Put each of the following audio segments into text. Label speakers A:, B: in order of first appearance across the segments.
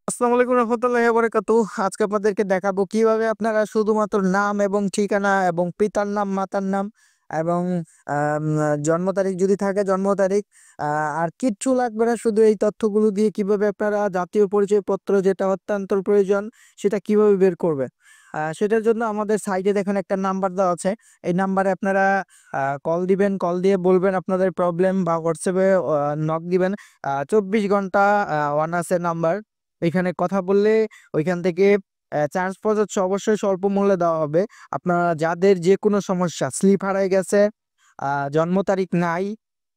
A: আসসালামু আলাইকুম রহমতুল্লাহি ওয়া বারাকাতুহু। আজকে আপনাদেরকে দেখাবো কিভাবে আপনারা শুধুমাত্র নাম এবং ঠিকানা এবং পিতার নাম, মাতার নাম এবং আম জন্ম তারিখ যদি থাকে জন্ম তারিখ আর কিচ্ছু লাগবে না। শুধু এই তথ্যগুলো দিয়ে কিভাবে আপনারা জাতীয় পরিচয়পত্র যেটা অত্যন্ত প্রয়োজন সেটা কিভাবে বের করবেন। সেটার জন্য আমাদের সাইটে দেখুন একটা নাম্বার দেওয়া আছে। এই নাম্বারে আপনারা কল দিবেন। কল দিয়ে বলবেন আপনাদের প্রবলেম বা হোয়াটসঅ্যাপে নক দিবেন। ২৪ ঘন্টা অন আছে নাম্বার। এখানে কথা বললে ওইখান থেকে চার্জ প্রযোজ্য অবশ্যই স্বল্প মূল্যে দেওয়া হবে। আপনারা যাদের যেকোনো সমস্যা, স্লিপ হারায় গেছে, জন্ম তারিখ নাই,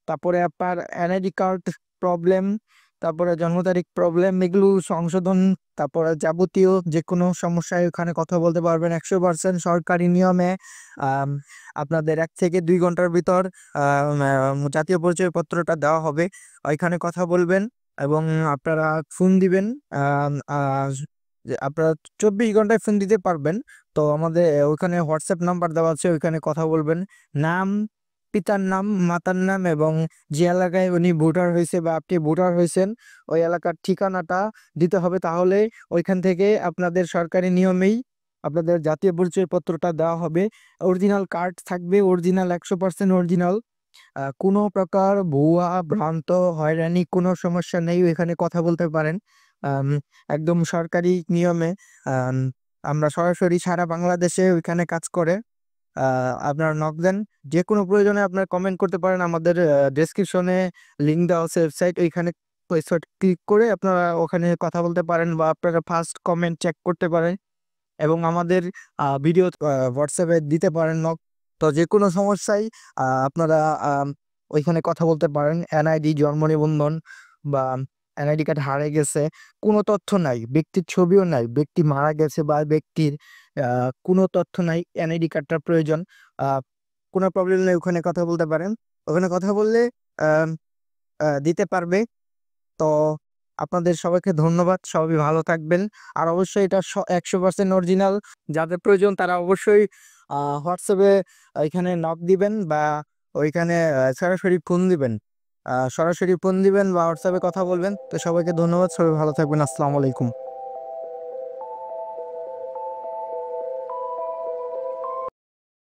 A: তারপরে আপনার এনআইডি কার্ড প্রবলেম, তারপরে জন্ম তারিখ প্রবলেম, এগুলো সংশোধন, তারপরে যাবতীয় যেকোনো সমস্যায় ওখানে কথা বলতে পারবেন। 100% সরকারি নিয়মে আম আপনাদের ১ থেকে ২ ঘন্টার ভিতর জাতীয় পরিচয়পত্রটা দেওয়া হবে। ওইখানে কথা বলবেন এবং আপনারা ফোন দিবেন। আম আ যে আপনারা ২৪ ঘন্টায় ফোন দিতে পারবেন। তো আমাদের ওইখানে হোয়াটসঅ্যাপ নাম্বার দেওয়া আছে, ওইখানে কথা বলবেন। নাম, পিতার নাম, মাতার নাম এবং যে এলাকায় উনি ভোটার হইছে বা আপনি ভোটার হইছেন, ওই এলাকার ঠিকানাটা দিতে হবে। তাহলে ওইখান থেকে আপনাদের সরকারি নিয়মেই আপনাদের জাতীয় পরিচয়পত্রটা দেওয়া হবে। অরিজিনাল কার্ড থাকবে, অরিজিনাল ১০০% অরিজিনাল। কোনো প্রকার ভুয়া, ভ্রান্ত, হয়রানি কোনো সমস্যা নেই। এখানে কথা বলতে পারেন। আম একদম সরকারি নিয়মে আম আমরা সরাসরি সারা বাংলাদেশে ওইখানে কাজ করে। আ আপনারা নক দেন। যেকোনো প্রয়োজনে আপনারা কমেন্ট করতে পারেন। আমাদের ডেসক্রিপশনে লিঙ্ক দেওয়া আছে ওয়েবসাইট। ওইখানে ওয়েবসাইট ক্লিক করে আপনারা ওখানে কথা বলতে পারেন বা আপনারা ফার্স্ট কমেন্ট চেক করতে পারেন এবং আমাদের ভিডিও WhatsApp এ দিতে পারেন নক। তো যেকোনো সমস্যায় আপনারা ওইখানে কথা বলতে পারেন। এনআইডি, জন্ম নিবন্ধন বা এনআইডি কার্ড হারিয়ে গেছে, কোনো তথ্য নাই, ব্যক্তির ছবিও নাই, ব্যক্তি মারা গেছে বা ব্যক্তির আ কোনো তথ্য নাই, এনআইডি কার্ডটার প্রয়োজন। আ কোনো প্রবলেম নেই, ওখানে কথা বলতে পারেন। ওখানে কথা বললে আম দিতে পারবে। তো আপনাদের সবাইকে ধন্যবাদ। সবাই ভালো থাকবেন। আর অবশ্যই এটা ১০০% অরিজিনাল। যাদের প্রয়োজন তারা অবশ্যই WhatsApp এ এখানে নক দিবেন বা ওইখানে সরাসরি ফোন দিবেন। সরাসরি ফোন দিবেন বা WhatsApp এ কথা বলবেন। তো সবাইকে ধন্যবাদ। সবাই ভালো থাকবেন। আসসালামু আলাইকুম।